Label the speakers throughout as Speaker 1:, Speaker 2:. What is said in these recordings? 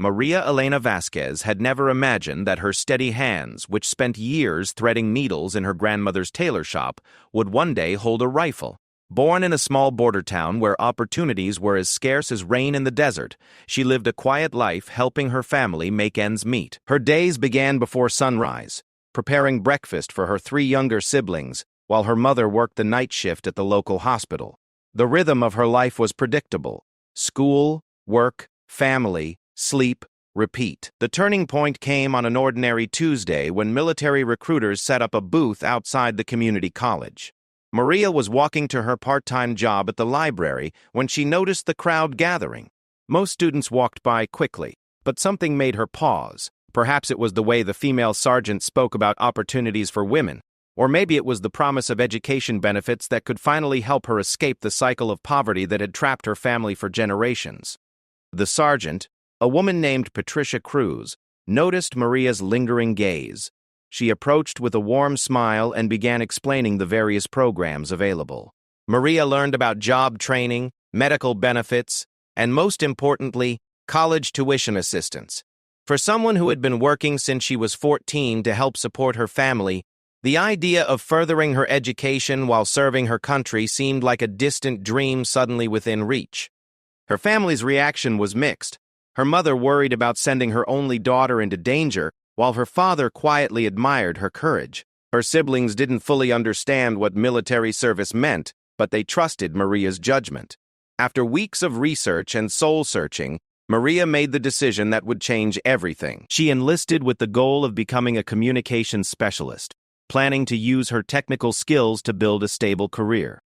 Speaker 1: Maria Elena Vasquez had never imagined that her steady hands, which spent years threading needles in her grandmother's tailor shop, would one day hold a rifle. Born in a small border town where opportunities were as scarce as rain in the desert, she lived a quiet life helping her family make ends meet. Her days began before sunrise, preparing breakfast for her 3 younger siblings, while her mother worked the night shift at the local hospital. The rhythm of her life was predictable: school, work, family, sleep, repeat. The turning point came on an ordinary Tuesday when military recruiters set up a booth outside the community college. Maria was walking to her part-time job at the library when she noticed the crowd gathering. Most students walked by quickly, but something made her pause. Perhaps it was the way the female sergeant spoke about opportunities for women, or maybe it was the promise of education benefits that could finally help her escape the cycle of poverty that had trapped her family for generations. The sergeant, a woman named Patricia Cruz, noticed Maria's lingering gaze. She approached with a warm smile and began explaining the various programs available. Maria learned about job training, medical benefits, and most importantly, college tuition assistance. For someone who had been working since she was 14 to help support her family, the idea of furthering her education while serving her country seemed like a distant dream suddenly within reach. Her family's reaction was mixed. Her mother worried about sending her only daughter into danger, while her father quietly admired her courage. Her siblings didn't fully understand what military service meant, but they trusted Maria's judgment. After weeks of research and soul-searching, Maria made the decision that would change everything. She enlisted with the goal of becoming a communications specialist, planning to use her technical skills to build a stable career.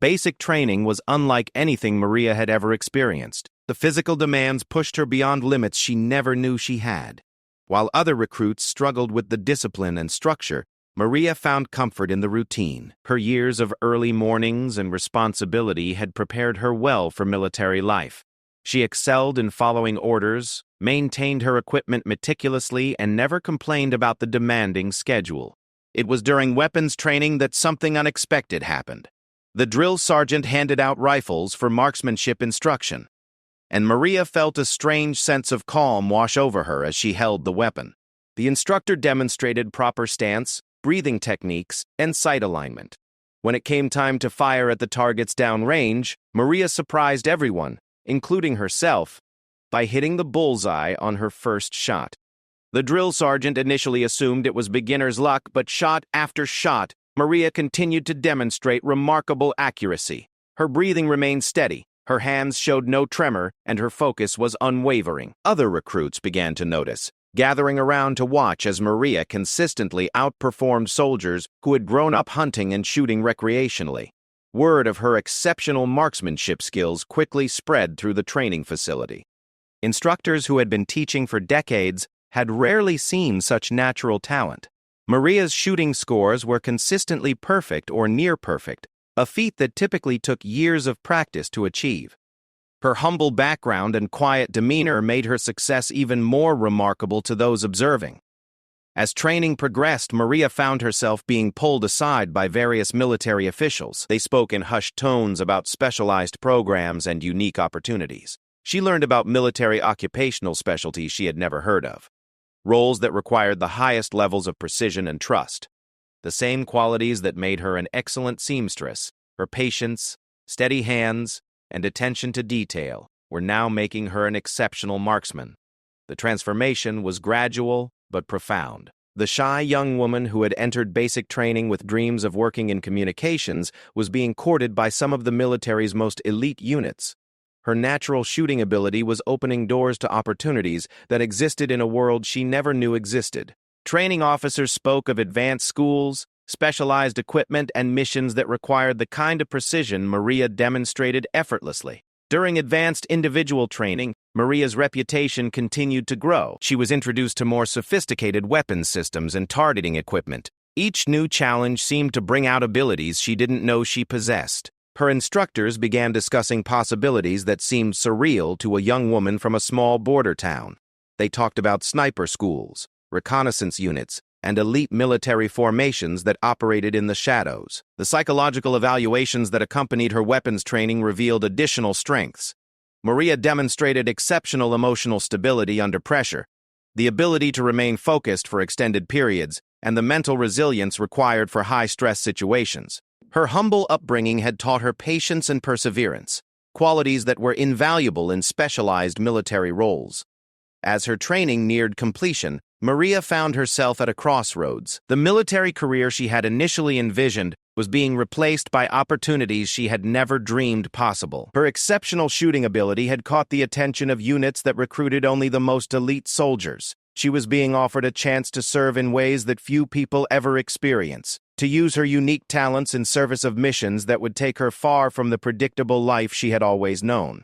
Speaker 1: Basic training was unlike anything Maria had ever experienced. The physical demands pushed her beyond limits she never knew she had. While other recruits struggled with the discipline and structure, Maria found comfort in the routine. Her years of early mornings and responsibility had prepared her well for military life. She excelled in following orders, maintained her equipment meticulously, and never complained about the demanding schedule. It was during weapons training that something unexpected happened. The drill sergeant handed out rifles for marksmanship instruction, and Maria felt a strange sense of calm wash over her as she held the weapon. The instructor demonstrated proper stance, breathing techniques, and sight alignment. When it came time to fire at the targets downrange, Maria surprised everyone, including herself, by hitting the bullseye on her first shot. The drill sergeant initially assumed it was beginner's luck, but shot after shot, Maria continued to demonstrate remarkable accuracy. Her breathing remained steady, her hands showed no tremor, and her focus was unwavering. Other recruits began to notice, gathering around to watch as Maria consistently outperformed soldiers who had grown up hunting and shooting recreationally. Word of her exceptional marksmanship skills quickly spread through the training facility. Instructors who had been teaching for decades had rarely seen such natural talent. Maria's shooting scores were consistently perfect or near perfect, a feat that typically took years of practice to achieve. Her humble background and quiet demeanor made her success even more remarkable to those observing. As training progressed, Maria found herself being pulled aside by various military officials. They spoke in hushed tones about specialized programs and unique opportunities. She learned about military occupational specialties she had never heard of, roles that required the highest levels of precision and trust. The same qualities that made her an excellent seamstress, her patience, steady hands, and attention to detail, were now making her an exceptional marksman. The transformation was gradual but profound. The shy young woman who had entered basic training with dreams of working in communications was being courted by some of the military's most elite units. Her natural shooting ability was opening doors to opportunities that existed in a world she never knew existed. Training officers spoke of advanced schools, specialized equipment, and missions that required the kind of precision Maria demonstrated effortlessly. During advanced individual training, Maria's reputation continued to grow. She was introduced to more sophisticated weapons systems and targeting equipment. Each new challenge seemed to bring out abilities she didn't know she possessed. Her instructors began discussing possibilities that seemed surreal to a young woman from a small border town. They talked about sniper schools, reconnaissance units, and elite military formations that operated in the shadows. The psychological evaluations that accompanied her weapons training revealed additional strengths. Maria demonstrated exceptional emotional stability under pressure, the ability to remain focused for extended periods, and the mental resilience required for high-stress situations. Her humble upbringing had taught her patience and perseverance, qualities that were invaluable in specialized military roles. As her training neared completion, Maria found herself at a crossroads. The military career she had initially envisioned was being replaced by opportunities she had never dreamed possible. Her exceptional shooting ability had caught the attention of units that recruited only the most elite soldiers. She was being offered a chance to serve in ways that few people ever experience, to use her unique talents in service of missions that would take her far from the predictable life she had always known.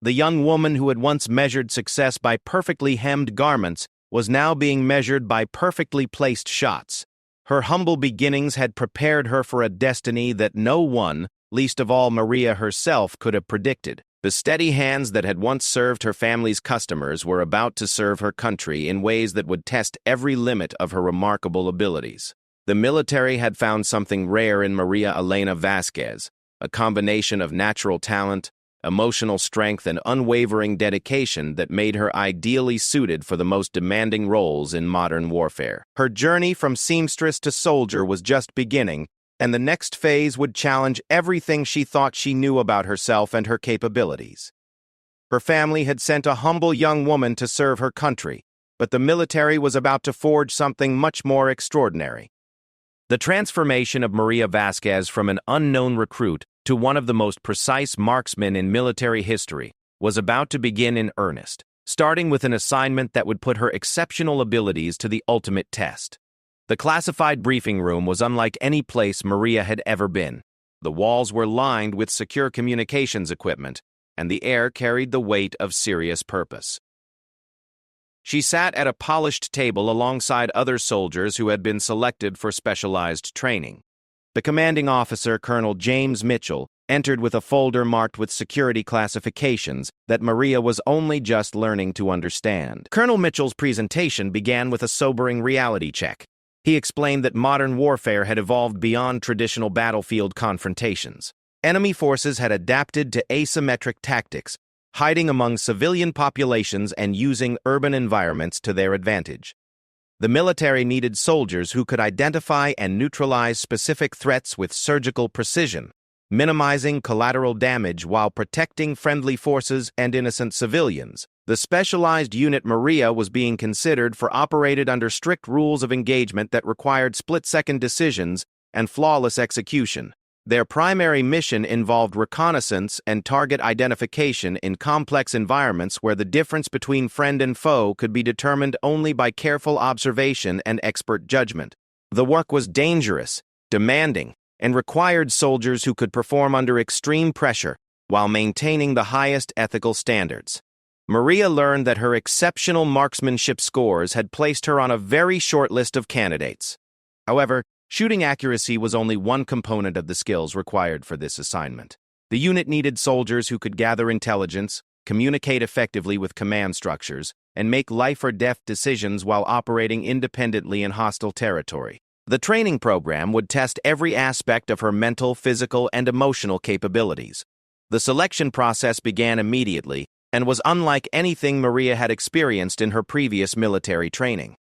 Speaker 1: The young woman who had once measured success by perfectly hemmed garments was now being measured by perfectly placed shots. Her humble beginnings had prepared her for a destiny that no one, least of all Maria herself, could have predicted. The steady hands that had once served her family's customers were about to serve her country in ways that would test every limit of her remarkable abilities. The military had found something rare in Maria Elena Vasquez, a combination of natural talent, emotional strength, and unwavering dedication that made her ideally suited for the most demanding roles in modern warfare. Her journey from seamstress to soldier was just beginning, and the next phase would challenge everything she thought she knew about herself and her capabilities. Her family had sent a humble young woman to serve her country, but the military was about to forge something much more extraordinary. The transformation of Maria Vasquez from an unknown recruit to one of the most precise marksmen in military history was about to begin in earnest, starting with an assignment that would put her exceptional abilities to the ultimate test. The classified briefing room was unlike any place Maria had ever been. The walls were lined with secure communications equipment, and the air carried the weight of serious purpose. She sat at a polished table alongside other soldiers who had been selected for specialized training. The commanding officer, Colonel James Mitchell, entered with a folder marked with security classifications that Maria was only just learning to understand. Colonel Mitchell's presentation began with a sobering reality check. He explained that modern warfare had evolved beyond traditional battlefield confrontations. Enemy forces had adapted to asymmetric tactics, hiding among civilian populations and using urban environments to their advantage. The military needed soldiers who could identify and neutralize specific threats with surgical precision, minimizing collateral damage while protecting friendly forces and innocent civilians. The specialized unit Maria was being considered for operated under strict rules of engagement that required split-second decisions and flawless execution. Their primary mission involved reconnaissance and target identification in complex environments where the difference between friend and foe could be determined only by careful observation and expert judgment. The work was dangerous, demanding, and required soldiers who could perform under extreme pressure while maintaining the highest ethical standards. Maria learned that her exceptional marksmanship scores had placed her on a very short list of candidates. However, shooting accuracy was only one component of the skills required for this assignment. The unit needed soldiers who could gather intelligence, communicate effectively with command structures, and make life-or-death decisions while operating independently in hostile territory. The training program would test every aspect of her mental, physical, and emotional capabilities. The selection process began immediately and was unlike anything Maria had experienced in her previous military training.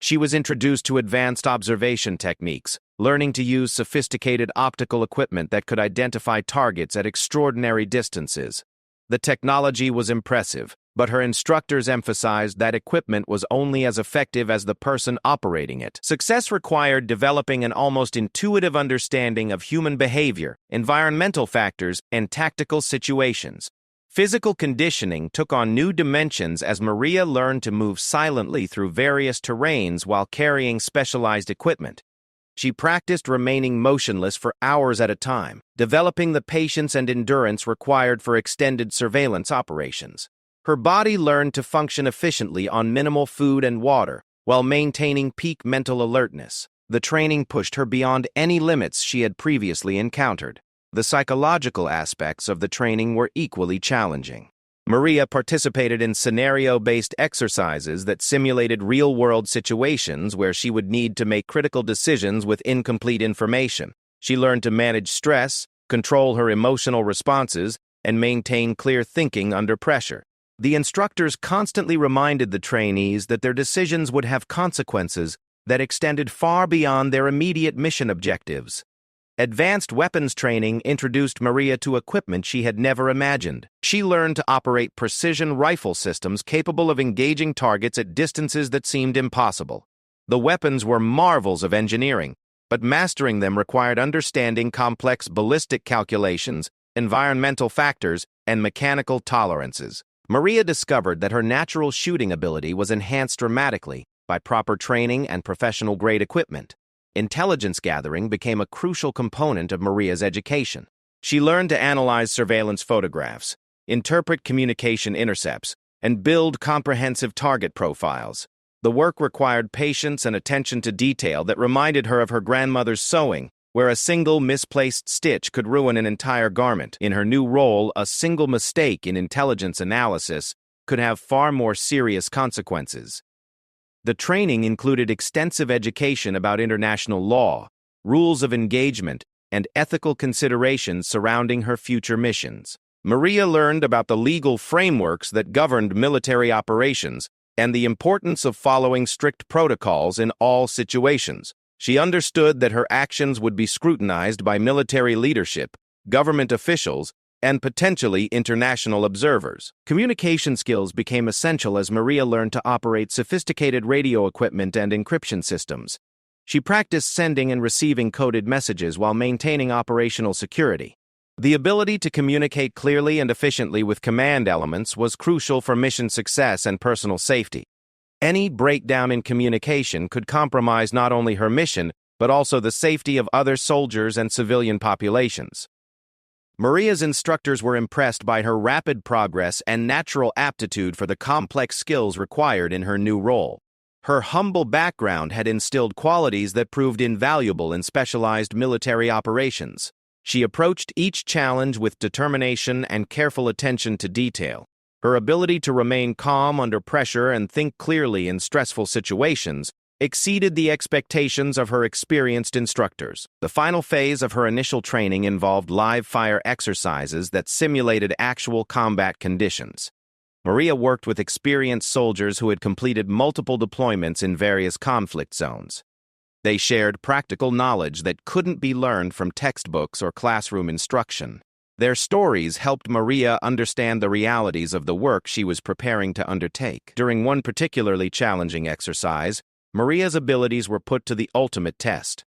Speaker 1: She was introduced to advanced observation techniques, learning to use sophisticated optical equipment that could identify targets at extraordinary distances. The technology was impressive, but her instructors emphasized that equipment was only as effective as the person operating it. Success required developing an almost intuitive understanding of human behavior, environmental factors, and tactical situations. Physical conditioning took on new dimensions as Maria learned to move silently through various terrains while carrying specialized equipment. She practiced remaining motionless for hours at a time, developing the patience and endurance required for extended surveillance operations. Her body learned to function efficiently on minimal food and water, while maintaining peak mental alertness. The training pushed her beyond any limits she had previously encountered. The psychological aspects of the training were equally challenging. Maria participated in scenario-based exercises that simulated real-world situations where she would need to make critical decisions with incomplete information. She learned to manage stress, control her emotional responses, and maintain clear thinking under pressure. The instructors constantly reminded the trainees that their decisions would have consequences that extended far beyond their immediate mission objectives. Advanced weapons training introduced Maria to equipment she had never imagined. She learned to operate precision rifle systems capable of engaging targets at distances that seemed impossible. The weapons were marvels of engineering, but mastering them required understanding complex ballistic calculations, environmental factors, and mechanical tolerances. Maria discovered that her natural shooting ability was enhanced dramatically by proper training and professional-grade equipment. Intelligence gathering became a crucial component of Maria's education. She learned to analyze surveillance photographs, interpret communication intercepts, and build comprehensive target profiles. The work required patience and attention to detail that reminded her of her grandmother's sewing, where a single misplaced stitch could ruin an entire garment. In her new role, a single mistake in intelligence analysis could have far more serious consequences. The training included extensive education about international law, rules of engagement, and ethical considerations surrounding her future missions. Maria learned about the legal frameworks that governed military operations and the importance of following strict protocols in all situations. She understood that her actions would be scrutinized by military leadership, government officials, and potentially international observers. Communication skills became essential as Maria learned to operate sophisticated radio equipment and encryption systems. She practiced sending and receiving coded messages while maintaining operational security. The ability to communicate clearly and efficiently with command elements was crucial for mission success and personal safety. Any breakdown in communication could compromise not only her mission, but also the safety of other soldiers and civilian populations. Maria's instructors were impressed by her rapid progress and natural aptitude for the complex skills required in her new role. Her humble background had instilled qualities that proved invaluable in specialized military operations. She approached each challenge with determination and careful attention to detail. Her ability to remain calm under pressure and think clearly in stressful situations exceeded the expectations of her experienced instructors. The final phase of her initial training involved live-fire exercises that simulated actual combat conditions. Maria worked with experienced soldiers who had completed multiple deployments in various conflict zones. They shared practical knowledge that couldn't be learned from textbooks or classroom instruction. Their stories helped Maria understand the realities of the work she was preparing to undertake. During one particularly challenging exercise, Maria's abilities were put to the ultimate test.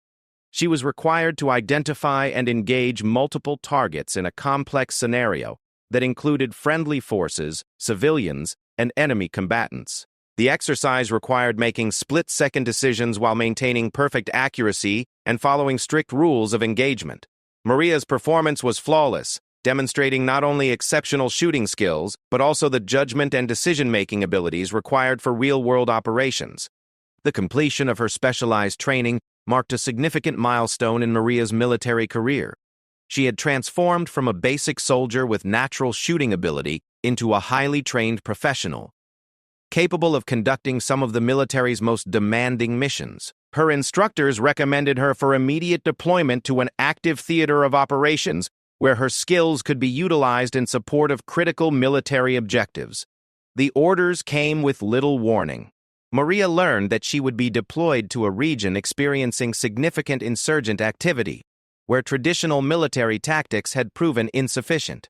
Speaker 1: She was required to identify and engage multiple targets in a complex scenario that included friendly forces, civilians, and enemy combatants. The exercise required making split-second decisions while maintaining perfect accuracy and following strict rules of engagement. Maria's performance was flawless, demonstrating not only exceptional shooting skills, but also the judgment and decision-making abilities required for real-world operations. The completion of her specialized training marked a significant milestone in Maria's military career. She had transformed from a basic soldier with natural shooting ability into a highly trained professional, capable of conducting some of the military's most demanding missions. Her instructors recommended her for immediate deployment to an active theater of operations where her skills could be utilized in support of critical military objectives. The orders came with little warning. Maria learned that she would be deployed to a region experiencing significant insurgent activity, where traditional military tactics had proven insufficient.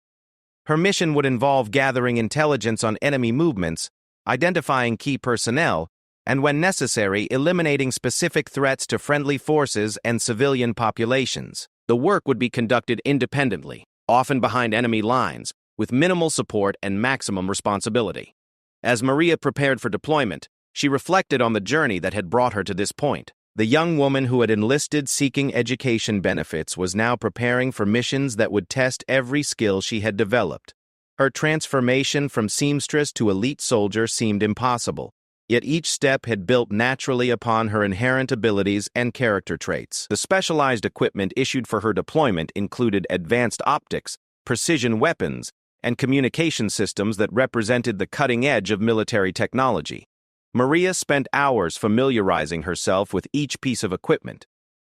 Speaker 1: Her mission would involve gathering intelligence on enemy movements, identifying key personnel, and when necessary, eliminating specific threats to friendly forces and civilian populations. The work would be conducted independently, often behind enemy lines, with minimal support and maximum responsibility. As Maria prepared for deployment, she reflected on the journey that had brought her to this point. The young woman who had enlisted seeking education benefits was now preparing for missions that would test every skill she had developed. Her transformation from seamstress to elite soldier seemed impossible, yet each step had built naturally upon her inherent abilities and character traits. The specialized equipment issued for her deployment included advanced optics, precision weapons, and communication systems that represented the cutting edge of military technology. Maria spent hours familiarizing herself with each piece of equipment,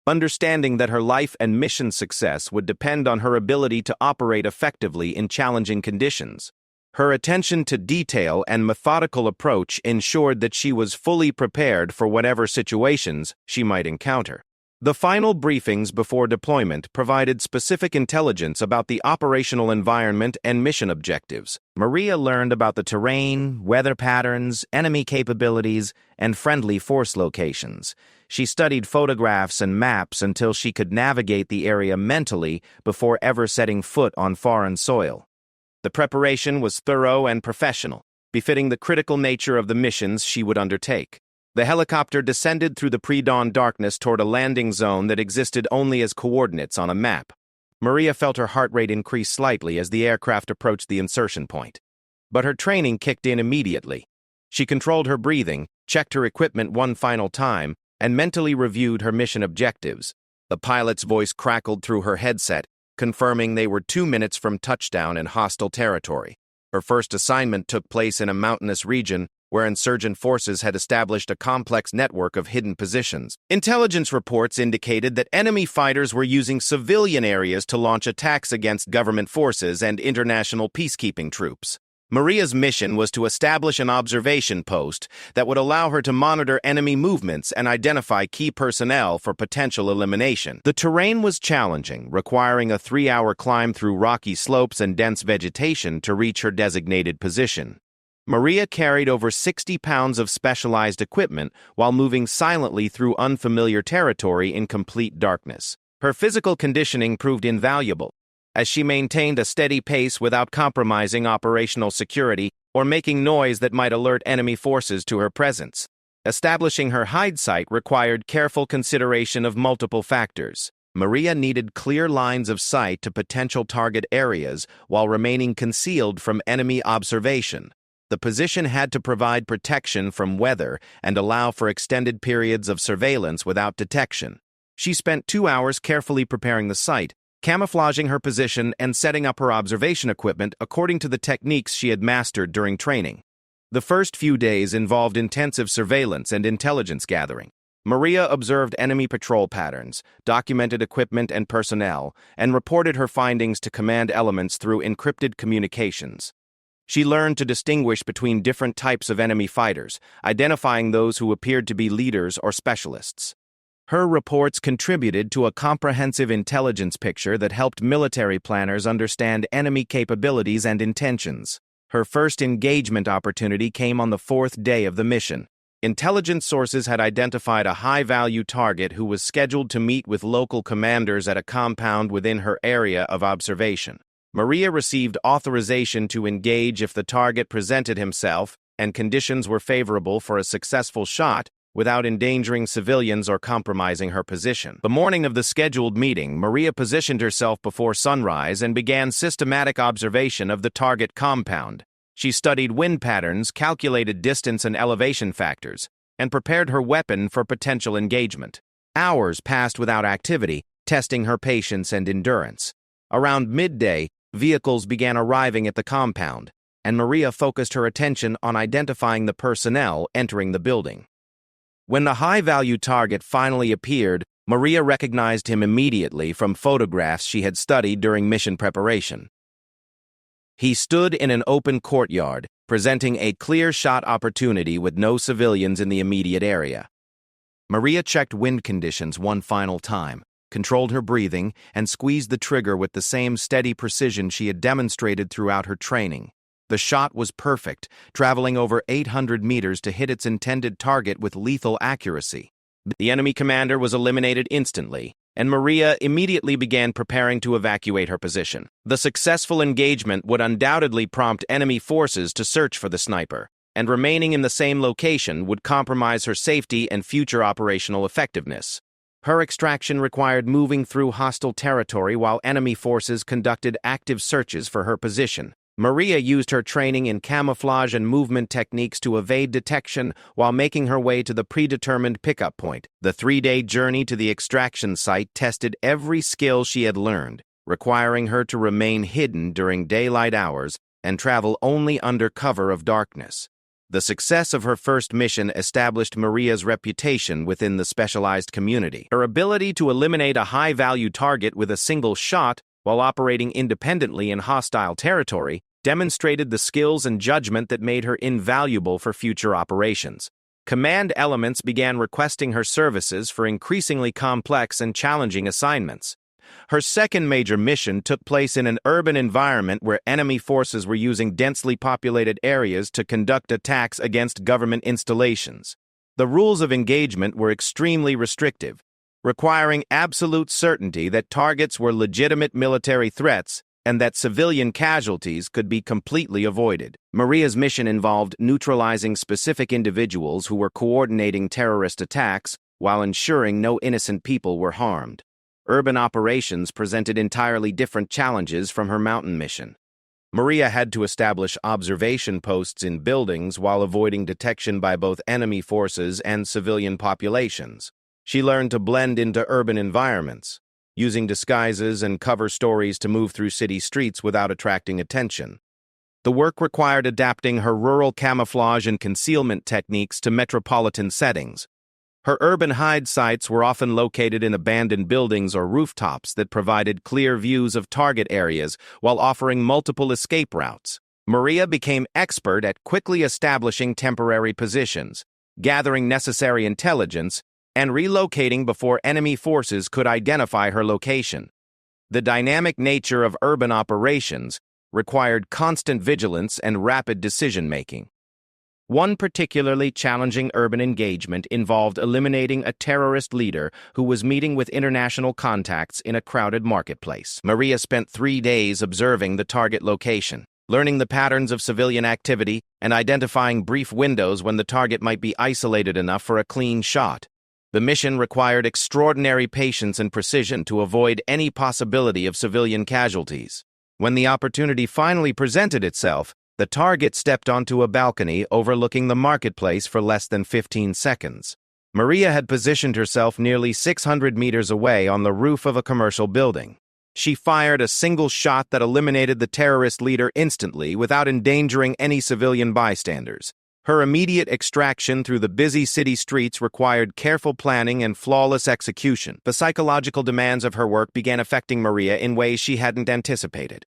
Speaker 1: understanding that her life and mission success would depend on her ability to operate effectively in challenging conditions. Her attention to detail and methodical approach ensured that she was fully prepared for whatever situations she might encounter. The final briefings before deployment provided specific intelligence about the operational environment and mission objectives. Maria learned about the terrain, weather patterns, enemy capabilities, and friendly force locations. She studied photographs and maps until she could navigate the area mentally before ever setting foot on foreign soil. The preparation was thorough and professional, befitting the critical nature of the missions she would undertake. The helicopter descended through the pre-dawn darkness toward a landing zone that existed only as coordinates on a map. Maria felt her heart rate increase slightly as the aircraft approached the insertion point. But her training kicked in immediately. She controlled her breathing, checked her equipment one final time, and mentally reviewed her mission objectives. The pilot's voice crackled through her headset, confirming they were 2 minutes from touchdown in hostile territory. Her first assignment took place in a mountainous region where insurgent forces had established a complex network of hidden positions. Intelligence reports indicated that enemy fighters were using civilian areas to launch attacks against government forces and international peacekeeping troops. Maria's mission was to establish an observation post that would allow her to monitor enemy movements and identify key personnel for potential elimination. The terrain was challenging, requiring a 3-hour climb through rocky slopes and dense vegetation to reach her designated position. Maria carried over 60 pounds of specialized equipment while moving silently through unfamiliar territory in complete darkness. Her physical conditioning proved invaluable, as she maintained a steady pace without compromising operational security or making noise that might alert enemy forces to her presence. Establishing her hide site required careful consideration of multiple factors. Maria needed clear lines of sight to potential target areas while remaining concealed from enemy observation. The position had to provide protection from weather and allow for extended periods of surveillance without detection. She spent 2 hours carefully preparing the site, camouflaging her position and setting up her observation equipment according to the techniques she had mastered during training. The first few days involved intensive surveillance and intelligence gathering. Maria observed enemy patrol patterns, documented equipment and personnel, and reported her findings to command elements through encrypted communications. She learned to distinguish between different types of enemy fighters, identifying those who appeared to be leaders or specialists. Her reports contributed to a comprehensive intelligence picture that helped military planners understand enemy capabilities and intentions. Her first engagement opportunity came on the 4th day of the mission. Intelligence sources had identified a high-value target who was scheduled to meet with local commanders at a compound within her area of observation. Maria received authorization to engage if the target presented himself and conditions were favorable for a successful shot without endangering civilians or compromising her position. The morning of the scheduled meeting, Maria positioned herself before sunrise and began systematic observation of the target compound. She studied wind patterns, calculated distance and elevation factors, and prepared her weapon for potential engagement. Hours passed without activity, testing her patience and endurance. Around midday, vehicles began arriving at the compound, and Maria focused her attention on identifying the personnel entering the building. When the high-value target finally appeared, Maria recognized him immediately from photographs she had studied during mission preparation. He stood in an open courtyard, presenting a clear shot opportunity with no civilians in the immediate area. Maria checked wind conditions one final time, controlled her breathing, and squeezed the trigger with the same steady precision she had demonstrated throughout her training. The shot was perfect, traveling over 800 meters to hit its intended target with lethal accuracy. The enemy commander was eliminated instantly, and Maria immediately began preparing to evacuate her position. The successful engagement would undoubtedly prompt enemy forces to search for the sniper, and remaining in the same location would compromise her safety and future operational effectiveness. Her extraction required moving through hostile territory while enemy forces conducted active searches for her position. Maria used her training in camouflage and movement techniques to evade detection while making her way to the predetermined pickup point. The 3-day journey to the extraction site tested every skill she had learned, requiring her to remain hidden during daylight hours and travel only under cover of darkness. The success of her first mission established Maria's reputation within the specialized community. Her ability to eliminate a high-value target with a single shot while operating independently in hostile territory demonstrated the skills and judgment that made her invaluable for future operations. Command elements began requesting her services for increasingly complex and challenging assignments. Her second major mission took place in an urban environment where enemy forces were using densely populated areas to conduct attacks against government installations. The rules of engagement were extremely restrictive, requiring absolute certainty that targets were legitimate military threats and that civilian casualties could be completely avoided. Maria's mission involved neutralizing specific individuals who were coordinating terrorist attacks while ensuring no innocent people were harmed. Urban operations presented entirely different challenges from her mountain mission. Maria had to establish observation posts in buildings while avoiding detection by both enemy forces and civilian populations. She learned to blend into urban environments, using disguises and cover stories to move through city streets without attracting attention. The work required adapting her rural camouflage and concealment techniques to metropolitan settings. Her urban hide sites were often located in abandoned buildings or rooftops that provided clear views of target areas while offering multiple escape routes. Maria became expert at quickly establishing temporary positions, gathering necessary intelligence, and relocating before enemy forces could identify her location. The dynamic nature of urban operations required constant vigilance and rapid decision-making. One particularly challenging urban engagement involved eliminating a terrorist leader who was meeting with international contacts in a crowded marketplace. Maria spent 3 days observing the target location, learning the patterns of civilian activity and identifying brief windows when the target might be isolated enough for a clean shot. The mission required extraordinary patience and precision to avoid any possibility of civilian casualties. When the opportunity finally presented itself, the target stepped onto a balcony overlooking the marketplace for less than 15 seconds. Maria had positioned herself nearly 600 meters away on the roof of a commercial building. She fired a single shot that eliminated the terrorist leader instantly without endangering any civilian bystanders. Her immediate extraction through the busy city streets required careful planning and flawless execution. The psychological demands of her work began affecting Maria in ways she hadn't anticipated.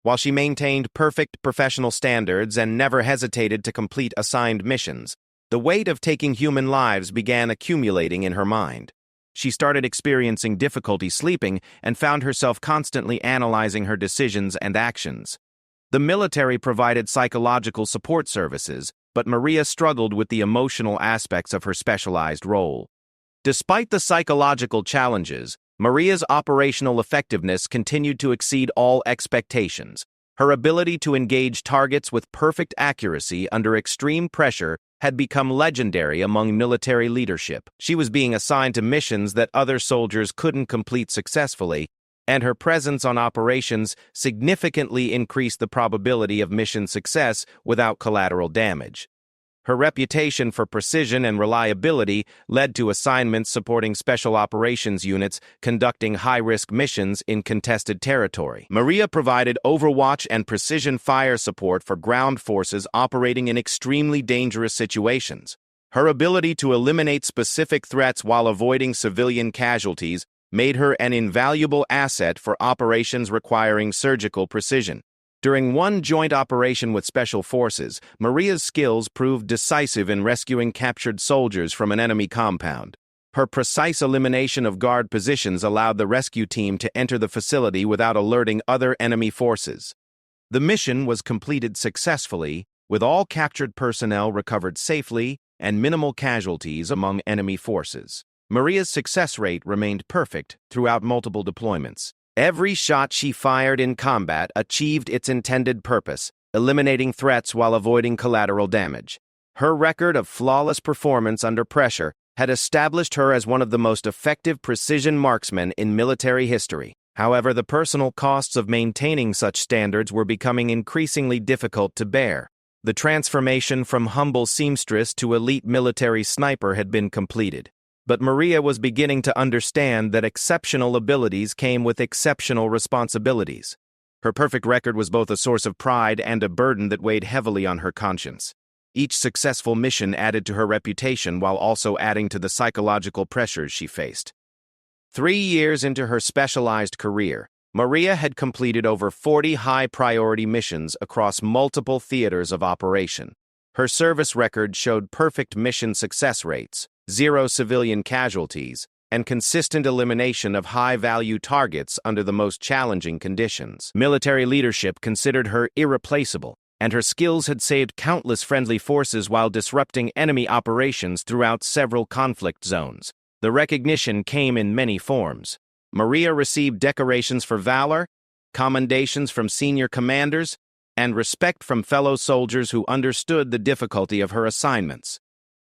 Speaker 1: While she maintained perfect professional standards and never hesitated to complete assigned missions, the weight of taking human lives began accumulating in her mind. She started experiencing difficulty sleeping and found herself constantly analyzing her decisions and actions. The military provided psychological support services, but Maria struggled with the emotional aspects of her specialized role. Despite the psychological challenges, Maria's operational effectiveness continued to exceed all expectations. Her ability to engage targets with perfect accuracy under extreme pressure had become legendary among military leadership. She was being assigned to missions that other soldiers couldn't complete successfully, and her presence on operations significantly increased the probability of mission success without collateral damage. Her reputation for precision and reliability led to assignments supporting special operations units conducting high-risk missions in contested territory. Maria provided overwatch and precision fire support for ground forces operating in extremely dangerous situations. Her ability to eliminate specific threats while avoiding civilian casualties made her an invaluable asset for operations requiring surgical precision. During one joint operation with Special Forces, Maria's skills proved decisive in rescuing captured soldiers from an enemy compound. Her precise elimination of guard positions allowed the rescue team to enter the facility without alerting other enemy forces. The mission was completed successfully, with all captured personnel recovered safely and minimal casualties among enemy forces. Maria's success rate remained perfect throughout multiple deployments. Every shot she fired in combat achieved its intended purpose, eliminating threats while avoiding collateral damage. Her record of flawless performance under pressure had established her as one of the most effective precision marksmen in military history. However, the personal costs of maintaining such standards were becoming increasingly difficult to bear. The transformation from humble seamstress to elite military sniper had been completed. But Maria was beginning to understand that exceptional abilities came with exceptional responsibilities. Her perfect record was both a source of pride and a burden that weighed heavily on her conscience. Each successful mission added to her reputation while also adding to the psychological pressures she faced. 3 years into her specialized career, Maria had completed over 40 high-priority missions across multiple theaters of operation. Her service record showed perfect mission success rates, 0 civilian casualties, and consistent elimination of high-value targets under the most challenging conditions. Military leadership considered her irreplaceable, and her skills had saved countless friendly forces while disrupting enemy operations throughout several conflict zones. The recognition came in many forms. Maria received decorations for valor, commendations from senior commanders, and respect from fellow soldiers who understood the difficulty of her assignments.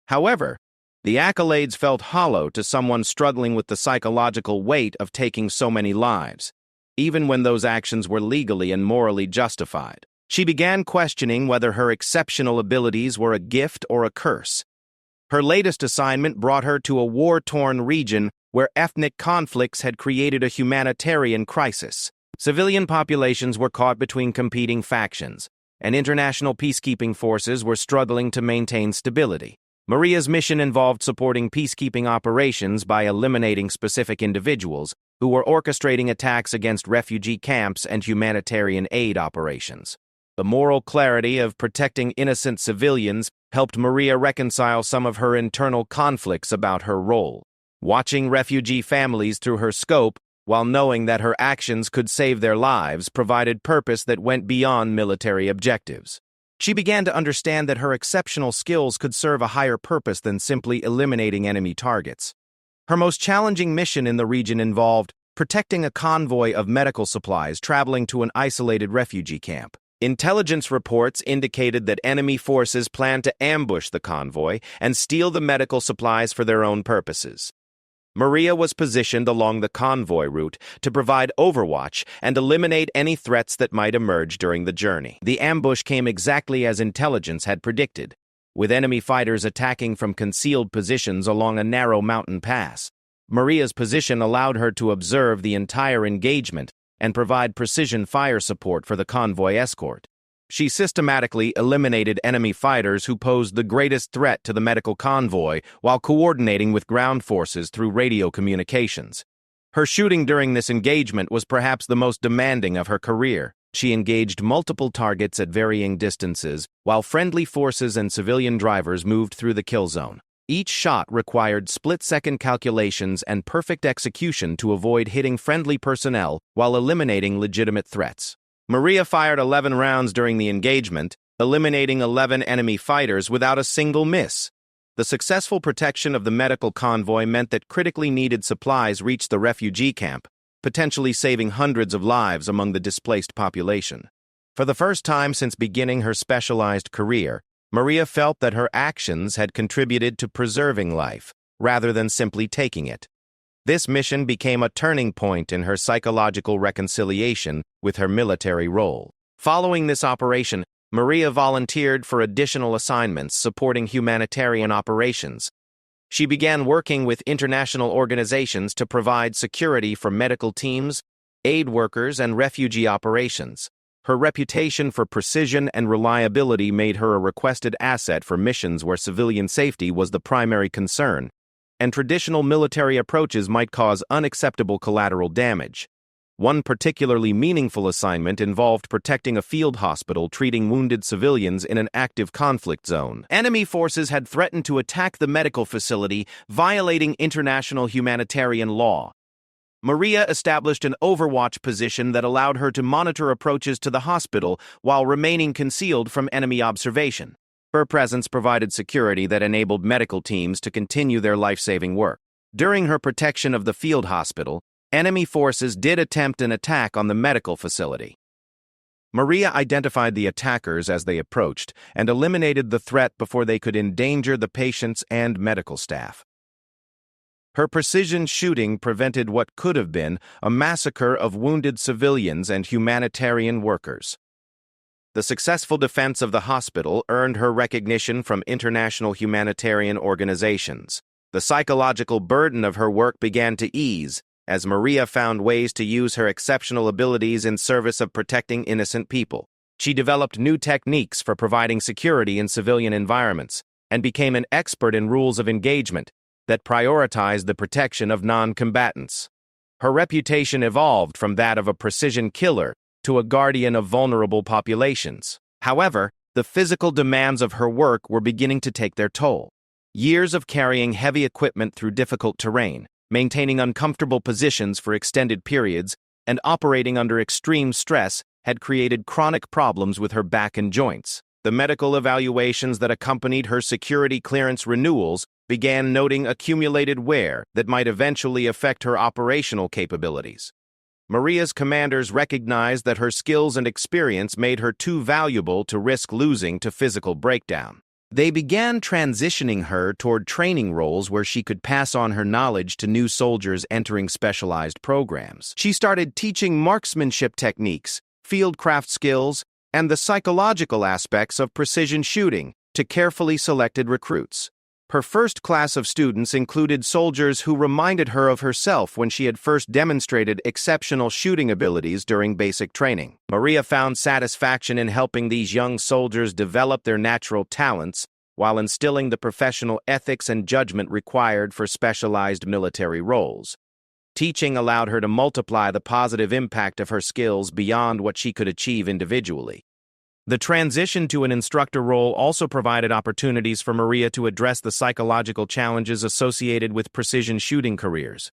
Speaker 1: However, the accolades felt hollow to someone struggling with the psychological weight of taking so many lives, even when those actions were legally and morally justified. She began questioning whether her exceptional abilities were a gift or a curse. Her latest assignment brought her to a war-torn region where ethnic conflicts had created a humanitarian crisis. Civilian populations were caught between competing factions, and international peacekeeping forces were struggling to maintain stability. Maria's mission involved supporting peacekeeping operations by eliminating specific individuals who were orchestrating attacks against refugee camps and humanitarian aid operations. The moral clarity of protecting innocent civilians helped Maria reconcile some of her internal conflicts about her role. Watching refugee families through her scope, while knowing that her actions could save their lives, provided purpose that went beyond military objectives. She began to understand that her exceptional skills could serve a higher purpose than simply eliminating enemy targets. Her most challenging mission in the region involved protecting a convoy of medical supplies traveling to an isolated refugee camp. Intelligence reports indicated that enemy forces planned to ambush the convoy and steal the medical supplies for their own purposes. Maria was positioned along the convoy route to provide overwatch and eliminate any threats that might emerge during the journey. The ambush came exactly as intelligence had predicted, with enemy fighters attacking from concealed positions along a narrow mountain pass. Maria's position allowed her to observe the entire engagement and provide precision fire support for the convoy escort. She systematically eliminated enemy fighters who posed the greatest threat to the medical convoy while coordinating with ground forces through radio communications. Her shooting during this engagement was perhaps the most demanding of her career. She engaged multiple targets at varying distances, while friendly forces and civilian drivers moved through the kill zone. Each shot required split-second calculations and perfect execution to avoid hitting friendly personnel while eliminating legitimate threats. Maria fired 11 rounds during the engagement, eliminating 11 enemy fighters without a single miss. The successful protection of the medical convoy meant that critically needed supplies reached the refugee camp, potentially saving hundreds of lives among the displaced population. For the first time since beginning her specialized career, Maria felt that her actions had contributed to preserving life, rather than simply taking it. This mission became a turning point in her psychological reconciliation with her military role. Following this operation, Maria volunteered for additional assignments supporting humanitarian operations. She began working with international organizations to provide security for medical teams, aid workers, and refugee operations. Her reputation for precision and reliability made her a requested asset for missions where civilian safety was the primary concern, and traditional military approaches might cause unacceptable collateral damage. One particularly meaningful assignment involved protecting a field hospital treating wounded civilians in an active conflict zone. Enemy forces had threatened to attack the medical facility, violating international humanitarian law. Maria established an overwatch position that allowed her to monitor approaches to the hospital while remaining concealed from enemy observation. Her presence provided security that enabled medical teams to continue their life-saving work. During her protection of the field hospital, enemy forces did attempt an attack on the medical facility. Maria identified the attackers as they approached and eliminated the threat before they could endanger the patients and medical staff. Her precision shooting prevented what could have been a massacre of wounded civilians and humanitarian workers. The successful defense of the hospital earned her recognition from international humanitarian organizations. The psychological burden of her work began to ease as Maria found ways to use her exceptional abilities in service of protecting innocent people. She developed new techniques for providing security in civilian environments and became an expert in rules of engagement that prioritized the protection of non-combatants. Her reputation evolved from that of a precision killer to a guardian of vulnerable populations. However, the physical demands of her work were beginning to take their toll. Years of carrying heavy equipment through difficult terrain, maintaining uncomfortable positions for extended periods, and operating under extreme stress had created chronic problems with her back and joints. The medical evaluations that accompanied her security clearance renewals began noting accumulated wear that might eventually affect her operational capabilities. Maria's commanders recognized that her skills and experience made her too valuable to risk losing to physical breakdown. They began transitioning her toward training roles where she could pass on her knowledge to new soldiers entering specialized programs. She started teaching marksmanship techniques, fieldcraft skills, and the psychological aspects of precision shooting to carefully selected recruits. Her first class of students included soldiers who reminded her of herself when she had first demonstrated exceptional shooting abilities during basic training. Maria found satisfaction in helping these young soldiers develop their natural talents while instilling the professional ethics and judgment required for specialized military roles. Teaching allowed her to multiply the positive impact of her skills beyond what she could achieve individually. The transition to an instructor role also provided opportunities for Maria to address the psychological challenges associated with precision shooting careers.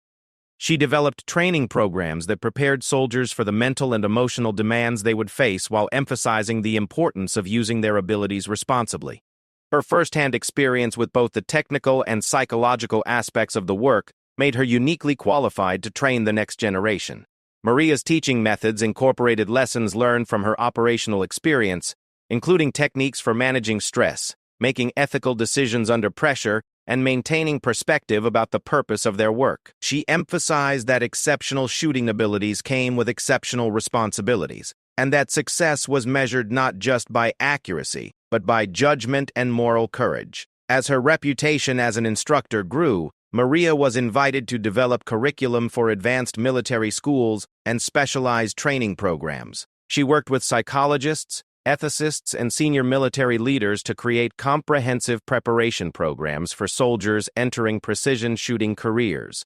Speaker 1: She developed training programs that prepared soldiers for the mental and emotional demands they would face while emphasizing the importance of using their abilities responsibly. Her first-hand experience with both the technical and psychological aspects of the work made her uniquely qualified to train the next generation. Maria's teaching methods incorporated lessons learned from her operational experience, including techniques for managing stress, making ethical decisions under pressure, and maintaining perspective about the purpose of their work. She emphasized that exceptional shooting abilities came with exceptional responsibilities, and that success was measured not just by accuracy, but by judgment and moral courage. As her reputation as an instructor grew, Maria was invited to develop curriculum for advanced military schools and specialized training programs. She worked with psychologists, ethicists, and senior military leaders to create comprehensive preparation programs for soldiers entering precision shooting careers.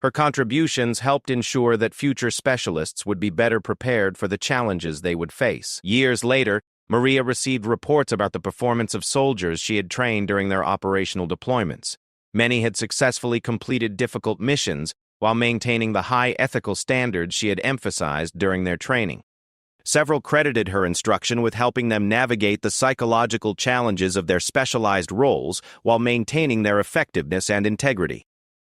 Speaker 1: Her contributions helped ensure that future specialists would be better prepared for the challenges they would face. Years later, Maria received reports about the performance of soldiers she had trained during their operational deployments. Many had successfully completed difficult missions while maintaining the high ethical standards she had emphasized during their training. Several credited her instruction with helping them navigate the psychological challenges of their specialized roles while maintaining their effectiveness and integrity.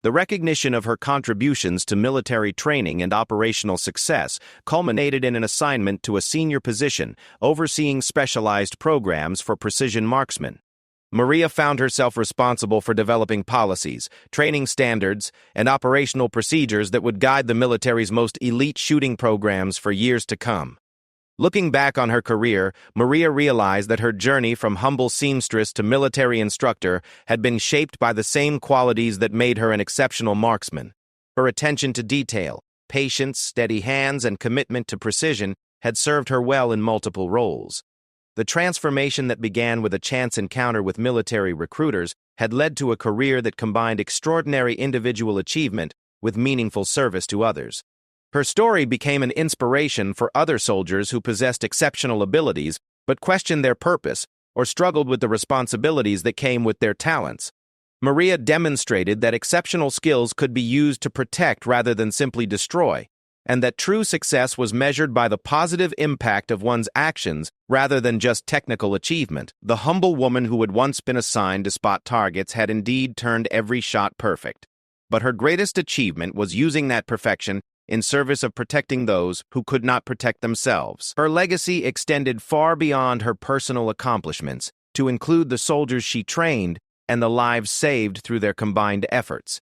Speaker 1: The recognition of her contributions to military training and operational success culminated in an assignment to a senior position overseeing specialized programs for precision marksmen. Maria found herself responsible for developing policies, training standards, and operational procedures that would guide the military's most elite shooting programs for years to come. Looking back on her career, Maria realized that her journey from humble seamstress to military instructor had been shaped by the same qualities that made her an exceptional marksman. Her attention to detail, patience, steady hands, and commitment to precision had served her well in multiple roles. The transformation that began with a chance encounter with military recruiters had led to a career that combined extraordinary individual achievement with meaningful service to others. Her story became an inspiration for other soldiers who possessed exceptional abilities but questioned their purpose or struggled with the responsibilities that came with their talents. Maria demonstrated that exceptional skills could be used to protect rather than simply destroy, and that true success was measured by the positive impact of one's actions rather than just technical achievement. The humble woman who had once been assigned to spot targets had indeed turned every shot perfect. But her greatest achievement was using that perfection in service of protecting those who could not protect themselves. Her legacy extended far beyond her personal accomplishments to include the soldiers she trained and the lives saved through their combined efforts.